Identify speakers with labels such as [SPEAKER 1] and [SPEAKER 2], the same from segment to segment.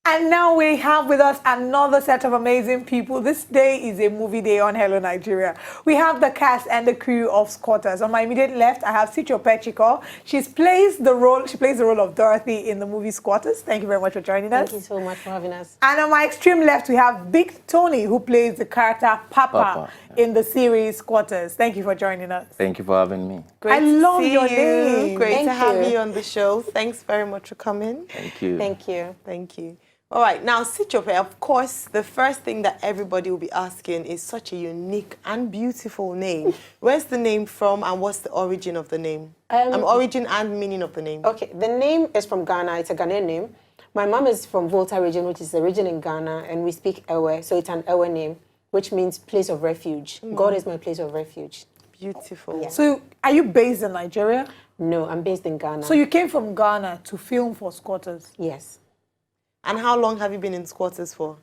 [SPEAKER 1] And now we have with us another set of amazing people. This day is a movie day on Hello Nigeria. We have the cast and the crew of Squatterz. On my immediate left, I have Sitsofe Tsikor. She plays the role of Dorothy in the movie Squatterz. Thank you very much for joining us.
[SPEAKER 2] Thank you so much for having us.
[SPEAKER 1] And on my extreme left, we have Big Tony, who plays the character Papa in the series Squatterz. Thank you for joining us.
[SPEAKER 3] Thank you for having me.
[SPEAKER 1] Great I love your name.
[SPEAKER 4] Great to have you on the show. Thanks very much for coming.
[SPEAKER 3] Thank you.
[SPEAKER 2] Thank you.
[SPEAKER 4] Thank you. All right, now Sitsofe, of course, the first thing that everybody will be asking is such a unique and beautiful name. Where's the name from and what's the origin of the name? Origin and meaning of the name.
[SPEAKER 2] Okay, the name is from Ghana. It's a Ghanaian name. My mom is from Volta region, which is the region in Ghana, and we speak Ewe, so it's an Ewe name, which means place of refuge. God is my place of refuge.
[SPEAKER 4] Beautiful.
[SPEAKER 2] Yeah.
[SPEAKER 1] So, are you based in Nigeria?
[SPEAKER 2] No, I'm based in Ghana.
[SPEAKER 1] So you came from Ghana to film for Squatterz?
[SPEAKER 2] Yes.
[SPEAKER 4] And how long have you been in Squatterz for?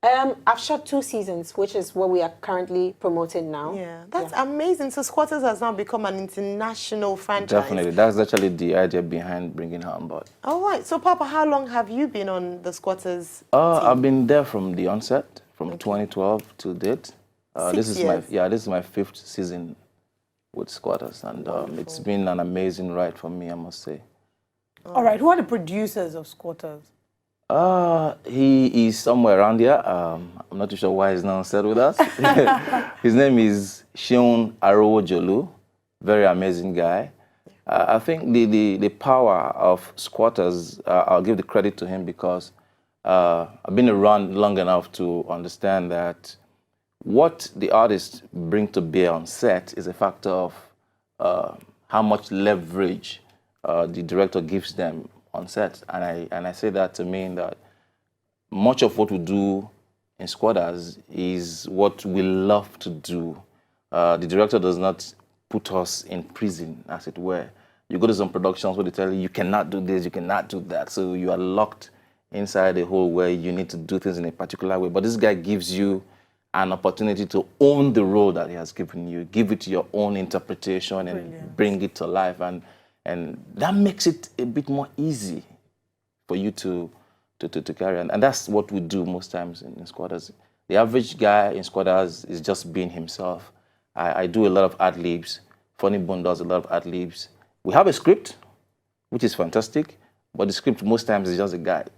[SPEAKER 2] I've shot 2 seasons, which is what we are currently promoting now.
[SPEAKER 4] Yeah, that's amazing. So Squatterz has now become an international franchise.
[SPEAKER 3] Definitely. That's actually the idea behind bringing her on board.
[SPEAKER 4] All right. So, Papa, how long have you been on the Squatterz team?
[SPEAKER 3] I've been there from the onset, from 2012 to date. This is
[SPEAKER 4] years.
[SPEAKER 3] this is my 5th season with Squatterz, and it's been an amazing ride for me, I must say.
[SPEAKER 1] All right. Who are the producers of Squatterz?
[SPEAKER 3] He is somewhere around here. I'm not too sure why he's not said with us. His name is Seun Arowojolu. Very amazing guy. I think the power of Squatterz, I'll give the credit to him because I've been around long enough to understand that what the artists bring to bear on set is a factor of how much leverage the director gives them on set, and I say that to mean that much of what we do in Squatterz is what we love to do. The director does not put us in prison, as it were. You go to some productions where they tell you cannot do this, you cannot do that, so you are locked inside a hole where you need to do things in a particular way. But this guy gives you an opportunity to own the role that he has given you, give it your own interpretation, and bring it to life. And that makes it a bit more easy for you to carry on. And that's what we do most times in Squatterz. The average guy in Squatterz is just being himself. I do a lot of ad-libs. Funny Bone does a lot of ad-libs. We have a script, which is fantastic, but the script most times is just a guide.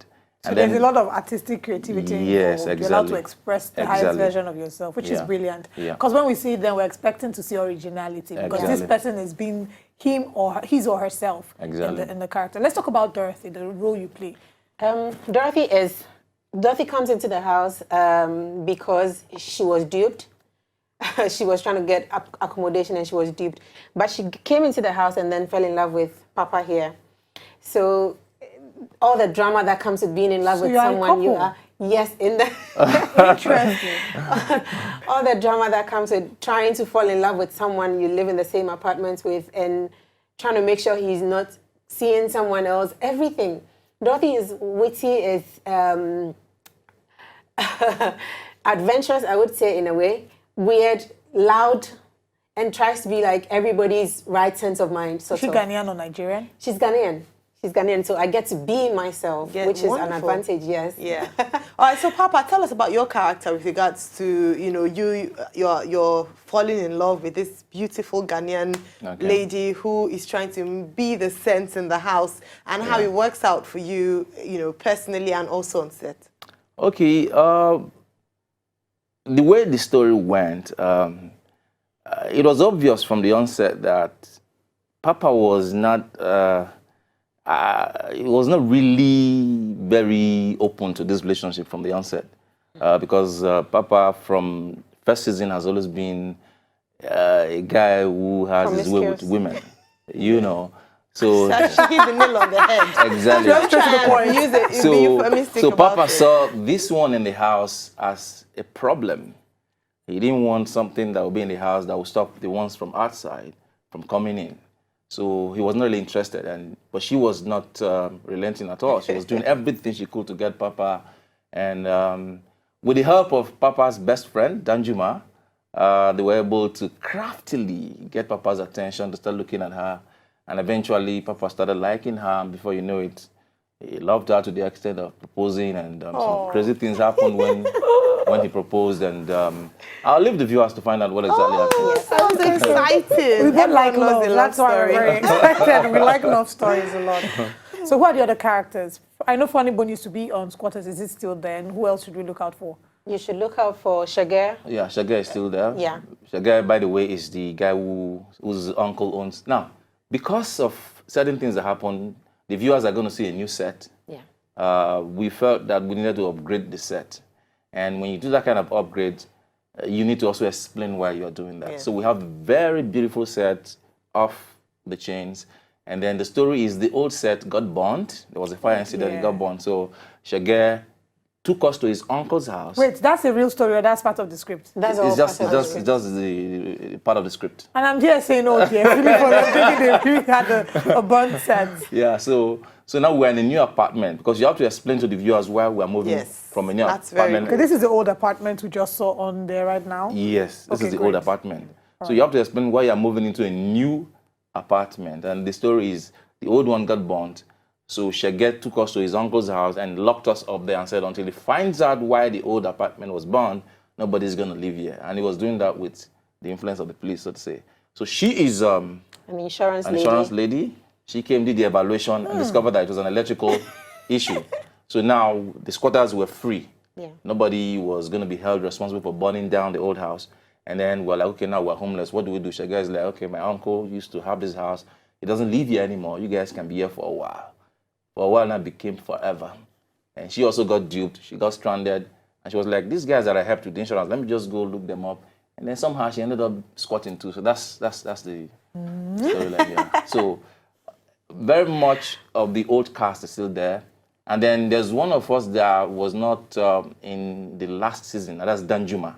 [SPEAKER 1] So and there's a lot of artistic creativity involved.
[SPEAKER 3] Exactly.
[SPEAKER 1] You're allowed to express the highest version of yourself, which is brilliant. Because when we see it, then we're expecting to see originality. Because this person is being him or his or herself in the character. Let's talk about Dorothy, the role you play.
[SPEAKER 2] Dorothy comes into the house because she was duped. She was trying to get accommodation and she was duped. But she came into the house and then fell in love with Papa here. So all the drama that comes with being in love with someone you are. Yes, in the
[SPEAKER 1] interesting.
[SPEAKER 2] All the drama that comes with trying to fall in love with someone you live in the same apartment with and trying to make sure he's not seeing someone else. Everything. Dorothy is witty, is adventurous, I would say, in a way. Weird, loud, and tries to be like everybody's right sense of mind.
[SPEAKER 1] Is she Ghanaian or Nigerian?
[SPEAKER 2] She's Ghanaian. She's Ghanaian, so I get to be myself, which is an advantage, yes.
[SPEAKER 4] Yeah. All right, so Papa, tell us about your character with regards to, you know, you're falling in love with this beautiful Ghanaian lady who is trying to be the sense in the house, and how it works out for you, you know, personally and also on set.
[SPEAKER 3] Okay, the way the story went, it was obvious from the onset that Papa was not he was not really very open to this relationship from the onset, because Papa from first season has always been a guy who has his way with women, you know. So
[SPEAKER 4] she hit the nail on the head.
[SPEAKER 3] Exactly.
[SPEAKER 4] Don't try and use it.
[SPEAKER 3] So Papa saw this one in the house as a problem. He didn't want something that would be in the house that would stop the ones from outside from coming in. So he was not really interested, but she was not relenting at all. She was doing everything she could to get Papa. And with the help of Papa's best friend, Danjuma, they were able to craftily get Papa's attention to start looking at her. And eventually, Papa started liking her. And before you know it, He loved her to the extent of proposing, and some crazy things happened when he proposed. And I'll leave the viewers to find out what exactly happened.
[SPEAKER 4] Yes, sounds exciting.
[SPEAKER 1] We don't like
[SPEAKER 4] Everyone
[SPEAKER 1] love.
[SPEAKER 4] loves a love
[SPEAKER 1] That's why we're
[SPEAKER 4] story.
[SPEAKER 1] very excited. We like love stories a lot. So who are the other characters? I know Funny Bone used to be on Squatterz. Is it still there? And who else should we look out for?
[SPEAKER 2] You should look out for Shager.
[SPEAKER 3] Yeah, Shager is still there.
[SPEAKER 2] Yeah.
[SPEAKER 3] Shager, by the way, is the guy whose uncle owns. Now, because of certain things that happen, the viewers are going to see a new set.
[SPEAKER 2] Yeah.
[SPEAKER 3] We felt that we needed to upgrade the set. And when you do that kind of upgrade, you need to also explain why you're doing that.
[SPEAKER 4] Yeah.
[SPEAKER 3] So we have a very beautiful set off the chains. And then the story is the old set got burned. There was a fire incident, it got burned. So Shager took us to his uncle's house.
[SPEAKER 1] Wait, that's a real story or that's part of the script?
[SPEAKER 2] That's all
[SPEAKER 3] It's just
[SPEAKER 2] the
[SPEAKER 3] the part of the script.
[SPEAKER 1] And I'm here saying, oh dear, Philip was thinking they really had a burnt set.
[SPEAKER 3] Yeah, so now we're in a new apartment because you have to explain to the viewers why we're moving from a new apartment.
[SPEAKER 1] Okay, this is the old apartment we just saw on there right now.
[SPEAKER 3] Yes, this is the
[SPEAKER 1] great.
[SPEAKER 3] old apartment. So you have to explain why you're moving into a new apartment. And the story is the old one got burnt. So Shaget took us to his uncle's house and locked us up there and said, until he finds out why the old apartment was burned, nobody's going to live here. And he was doing that with the influence of the police, so to say. So she is
[SPEAKER 2] an insurance
[SPEAKER 3] lady. She came, did the evaluation, and discovered that it was an electrical issue. So now the squatters were free.
[SPEAKER 2] Yeah.
[SPEAKER 3] Nobody was going to be held responsible for burning down the old house. And then we're like, okay, now we're homeless. What do we do? Shaget is like, okay, my uncle used to have this house. He doesn't live here anymore. You guys can be here for a while. For a while now, it became forever. And she also got duped. She got stranded. And she was like, these guys that I helped with the insurance, let me just go look them up. And then somehow she ended up squatting too. So that's the storyline, yeah. So very much of the old cast is still there. And then there's one of us that was not in the last season, and that's Danjuma.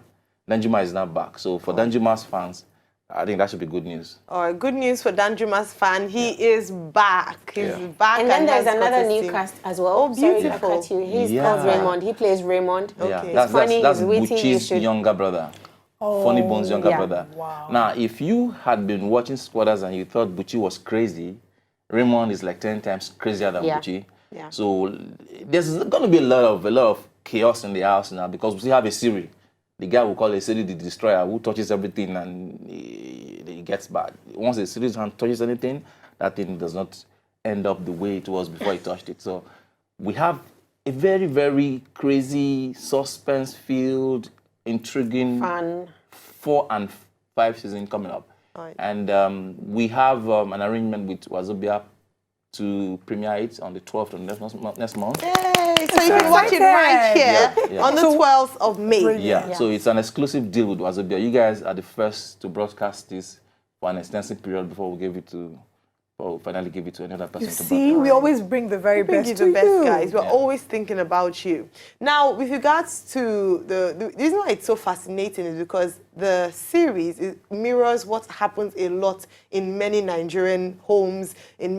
[SPEAKER 3] Danjuma is now back. So for Danjuma's fans, I think that should be good news.
[SPEAKER 4] All right, good news for Danjuma's fan. He is back. He's back.
[SPEAKER 2] And then there's
[SPEAKER 4] has got
[SPEAKER 2] another
[SPEAKER 4] his
[SPEAKER 2] new
[SPEAKER 4] team.
[SPEAKER 2] cast as well.
[SPEAKER 4] Oh, beautiful.
[SPEAKER 2] Sorry to cut you. He's called Raymond. He plays Raymond.
[SPEAKER 4] Okay.
[SPEAKER 3] Yeah,
[SPEAKER 2] He's funny,
[SPEAKER 3] that's
[SPEAKER 2] he's witty.
[SPEAKER 3] Buchi's younger brother. Funny Bone's younger brother.
[SPEAKER 1] Wow.
[SPEAKER 3] Now, if you had been watching Squatters and you thought Buchi was crazy, Raymond is like 10 times crazier than Buchi.
[SPEAKER 4] Yeah.
[SPEAKER 3] So there's going to be a lot of chaos in the house now because we still have a Siri. The guy we call a Siri the destroyer who touches everything and he gets bad. Once a Siri's hand touches anything, that thing does not end up the way it was before he touched it. So we have a very, very crazy, suspense-filled, intriguing
[SPEAKER 2] Fun.
[SPEAKER 3] 4 and 5 season coming up.
[SPEAKER 4] Right.
[SPEAKER 3] And we have an arrangement with Wazobia to premiere it on the 12th of next month.
[SPEAKER 4] Yay! So you can watch it right here on the 12th of May.
[SPEAKER 3] Yeah, so it's an exclusive deal with Wazobia. You guys are the first to broadcast this for an extensive period before we finally give it to another person.
[SPEAKER 1] You see, we always bring the very
[SPEAKER 4] Bring
[SPEAKER 1] best
[SPEAKER 4] you
[SPEAKER 1] to
[SPEAKER 4] the best,
[SPEAKER 1] you.
[SPEAKER 4] guys. We're always thinking about you. Now, with regards to the reason why it's so fascinating is because the series mirrors what happens a lot in many Nigerian homes, in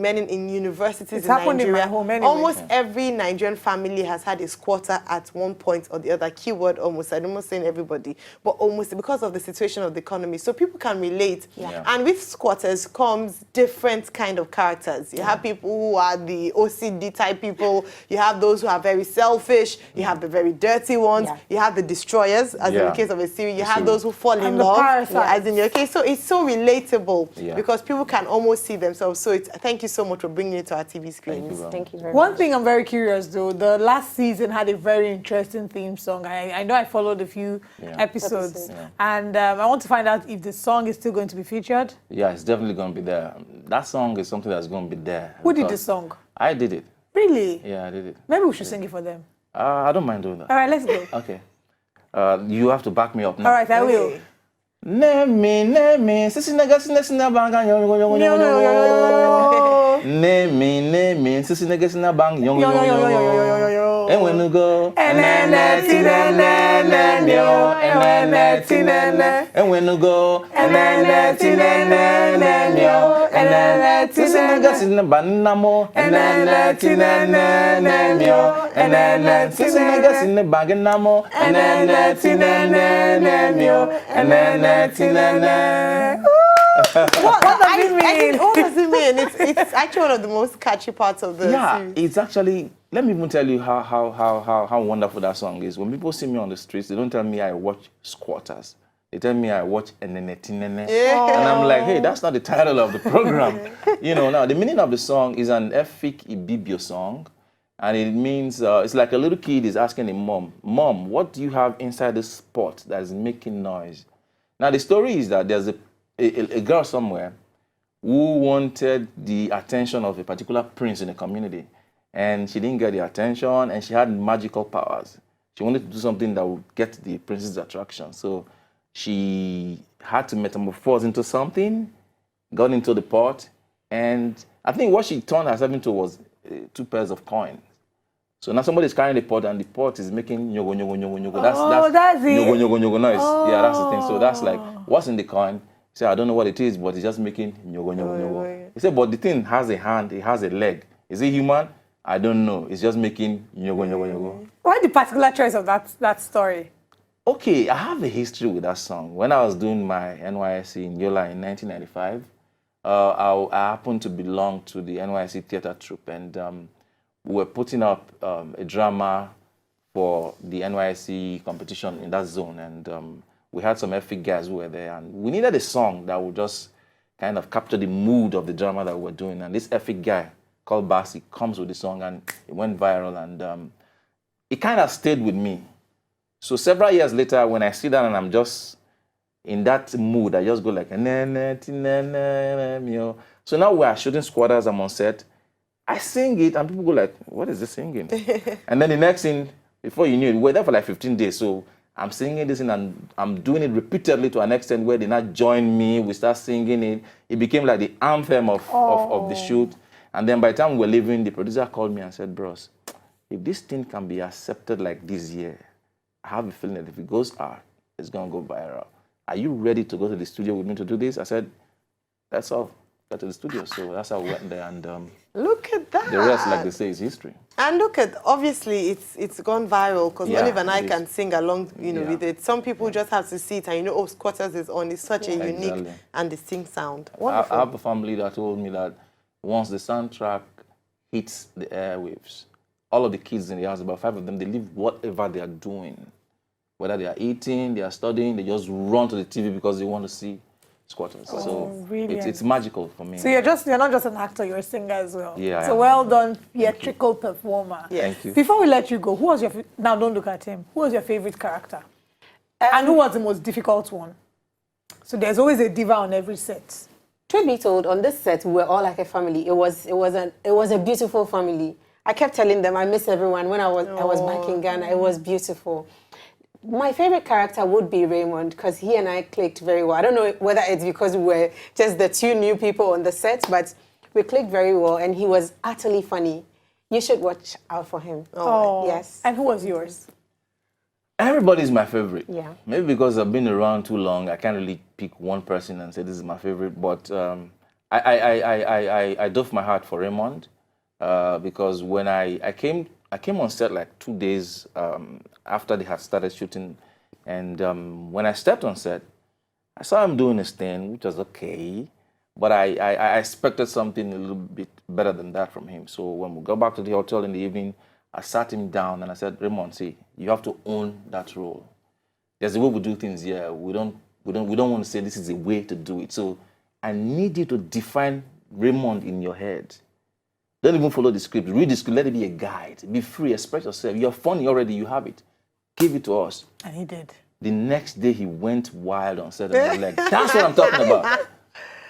[SPEAKER 4] universities
[SPEAKER 1] It's
[SPEAKER 4] in
[SPEAKER 1] happened
[SPEAKER 4] Nigeria.
[SPEAKER 1] in my home anyway.
[SPEAKER 4] Almost every Nigerian family has had a squatter at one point or the other. Keyword almost. I'm not saying everybody, but almost because of the situation of the economy. So people can relate.
[SPEAKER 2] Yeah.
[SPEAKER 4] And with Squatters comes different kind of characters. You have people who are the OCD type people. You have those who are very selfish. You have the very dirty ones.
[SPEAKER 2] Yeah.
[SPEAKER 4] You have the destroyers, as in the case of a series. You have those who fall in
[SPEAKER 1] the
[SPEAKER 4] love,
[SPEAKER 1] parasites.
[SPEAKER 4] as in your case. So it's so relatable because people can almost see themselves. So thank you so much for bringing it to our TV screens.
[SPEAKER 2] Thank you very
[SPEAKER 1] One
[SPEAKER 2] much.
[SPEAKER 1] thing I'm very curious though, the last season had a very interesting theme song. I know I followed a few episodes. And I want to find out if the song is still going to be featured.
[SPEAKER 3] Yeah, it's definitely going to be there. That song is something that's going to be there.
[SPEAKER 1] Who did the
[SPEAKER 3] because
[SPEAKER 1] song?
[SPEAKER 3] I did it.
[SPEAKER 1] Really?
[SPEAKER 3] Yeah, I did it.
[SPEAKER 1] Maybe we should sing it for them.
[SPEAKER 3] I don't mind doing that.
[SPEAKER 1] All right, let's go.
[SPEAKER 3] Okay. You have to back me up now.
[SPEAKER 1] All right, I will.
[SPEAKER 3] Name sisi nega sina banga yo yo yo yo yo. Name sisi nega sina bang yo yo yo yo. And when you go, and when you go, sisi nega sina banamo, and sisi nega sina banganamo,
[SPEAKER 1] What does it mean?
[SPEAKER 4] What does it mean? and it's actually one of the most catchy parts of the series.
[SPEAKER 3] It's actually, let me even tell you how wonderful that song is. When people see me on the streets, they don't tell me I watch Squatterz. They tell me I watch Enenetinene. And I'm like, hey, that's not the title of the program. Now the meaning of the song is an Efik Ibibio song. And it means, it's like a little kid is asking a mom, Mom, what do you have inside this pot that is making noise? Now the story is that there's a girl somewhere who wanted the attention of a particular prince in the community. And she didn't get the attention, and she had magical powers. She wanted to do something that would get the prince's attraction. So she had to metamorphose into something, got into the pot, and I think what she turned herself into was 2 pairs of coins. So now somebody's carrying the pot, and the pot is making nyogo, nyogo, nyogo, nyogo. That's
[SPEAKER 1] it.
[SPEAKER 3] Nyogo, nyogo, nyogo noise. Yeah, that's the thing. So that's like, what's in the coin? He said, I don't know what it is, but it's just making nyogo, nyogo, nyogo. He said, but the thing has a hand, it has a leg. Is it human? I don't know. It's just making nyogo, nyogo, nyogo.
[SPEAKER 1] Why the particular choice of that story?
[SPEAKER 3] Okay, I have a history with that song. When I was doing my NYSC in Yola in 1995, I happened to belong to the NYSC theater troupe, and we were putting up a drama for the NYSC competition in that zone, and we had some epic guys who were there, and we needed a song that would just kind of capture the mood of the drama that we were doing. And this epic guy called Basi comes with the song, and it went viral, and it kind of stayed with me. So several years later, when I sit down and I'm just in that mood, I just go like, so now we are shooting Squatterz, I'm on set. I sing it, and people go like, what is this singing? And then the next thing, before you knew it, we were there for like 15 days. So I'm singing this and I'm doing it repeatedly to an extent where they not join me. We start singing it. It became like the anthem of the shoot. And then by the time we were leaving, the producer called me and said, bros, if this thing can be accepted like this year, I have a feeling that if it goes out, it's going to go viral. Are you ready to go to the studio with me to do this? I said, that's all. Got to the studio. So that's how we went there. And
[SPEAKER 4] look at that.
[SPEAKER 3] The rest, like they say, is history.
[SPEAKER 4] And look at, obviously, it's gone viral because Olive and I can sing along, with it. Some people just have to see it and oh, Squatterz is on. It's such a unique and distinct sound. Wonderful.
[SPEAKER 3] I have a family that told me that once the soundtrack hits the airwaves, all of the kids in the house, about 5 of them, they leave whatever they are doing. Whether they are eating, they are studying, they just run to the TV because they want to see Squatterz. So it's magical for me.
[SPEAKER 1] So you're not just an actor, you're a singer as well.
[SPEAKER 3] Yeah.
[SPEAKER 1] So well done, theatrical performer.
[SPEAKER 4] Yes.
[SPEAKER 3] Thank you.
[SPEAKER 1] Before we let you go, who was your now don't look at him. Who was your favorite character? And who was the most difficult one? So there's always a diva on every set.
[SPEAKER 2] Truth be told, on this set, we were all like a family. It was a beautiful family. I kept telling them I miss everyone. When I was back in Ghana, it was beautiful. My favorite character would be Raymond because he and I clicked very well. I don't know whether it's because we were just the 2 new people on the set, but we clicked very well, and he was utterly funny. You should watch out for him.
[SPEAKER 1] Oh,
[SPEAKER 2] yes.
[SPEAKER 1] And who was yours?
[SPEAKER 3] Everybody's my favorite.
[SPEAKER 2] Yeah.
[SPEAKER 3] Maybe because I've been around too long, I can't really pick one person and say this is my favorite. But I dove my heart for Raymond because when I came on set like 2 days after they had started shooting, and when I stepped on set, I saw him doing his thing, which was okay, but I expected something a little bit better than that from him. So when we got back to the hotel in the evening, I sat him down and I said, Raymond, see, you have to own that role. There's a way we do things here. We don't want to say this is a way to do it. So I need you to define Raymond in your head. Don't even follow the script. Read the script. Let it be a guide. Be free. Express yourself. You're funny already. You have it. Give it to us.
[SPEAKER 1] And he did.
[SPEAKER 3] The next day, he went wild on set. And I was like, that's what I'm talking about.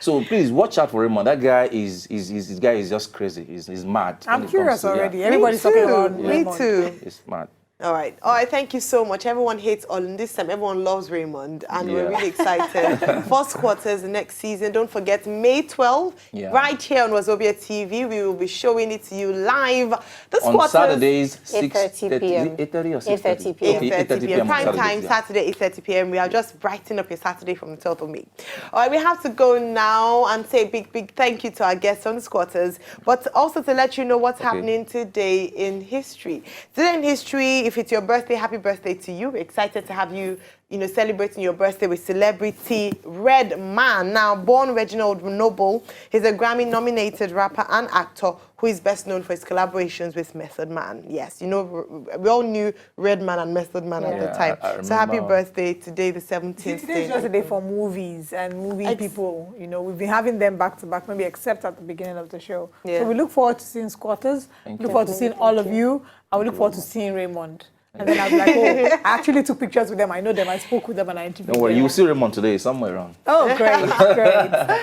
[SPEAKER 3] So please watch out for Raymond. That guy is just crazy. He's mad.
[SPEAKER 1] I'm curious already. Everybody's talking about Raymond.
[SPEAKER 4] Me too.
[SPEAKER 3] He's mad.
[SPEAKER 4] All right, thank you so much. Everyone hates Olin this time. Everyone loves Raymond, and we're really excited. First Squatterz next season. Don't forget, May 12th, right here on Wazobia TV. We will be showing it to you live. The
[SPEAKER 3] on
[SPEAKER 4] Squatterz,
[SPEAKER 3] Saturdays,
[SPEAKER 2] 8:30 p.m.
[SPEAKER 3] 8:30 or 6:30?
[SPEAKER 2] 8:30 p.m.
[SPEAKER 4] 8:30 p.m. Prime
[SPEAKER 3] Saturdays,
[SPEAKER 4] time, Saturday, 8:30 p.m. We are just brightening up your Saturday from the 12th of May. All right, we have to go now and say a big thank you to our guests on the Squatterz, but also to let you know what's happening today in history. Today in history, if it's your birthday, happy birthday to you. We're excited to have you celebrating your birthday with celebrity Redman. Now, born Reginald Noble, he's a Grammy-nominated rapper and actor who is best known for his collaborations with Method Man. Yes, we all knew Redman and Method Man at the time. So happy birthday today, the 17th.
[SPEAKER 1] Today is just a day for movies and movie people. We've been having them back to back, maybe except at the beginning of the show. Yeah. So we look forward to seeing Squatterz. Look forward to seeing all of you. And we look forward to seeing Raymond. And then I was like, I actually took pictures with them. I know them. I spoke with them and I interviewed them.
[SPEAKER 3] Don't worry, you'll see Raymond today somewhere around.
[SPEAKER 1] Oh, great, great.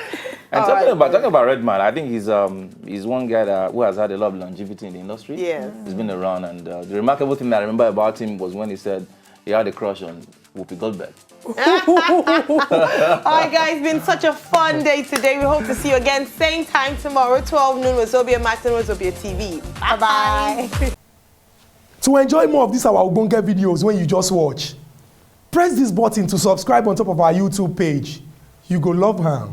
[SPEAKER 3] And talking about Redman, I think he's one guy who has had a lot of longevity in the industry.
[SPEAKER 4] Yeah.
[SPEAKER 3] He's been around, and the remarkable thing that I remember about him was when he said he had a crush on Whoopi Goldberg.
[SPEAKER 4] All right, guys, it's been such a fun day today. We hope to see you again same time tomorrow, 12 noon, Wazobia Max and Wazobia TV. Bye-bye.
[SPEAKER 5] To enjoy more of these our Ogbonge videos when you just watch, press this button to subscribe on top of our YouTube page. You go love her.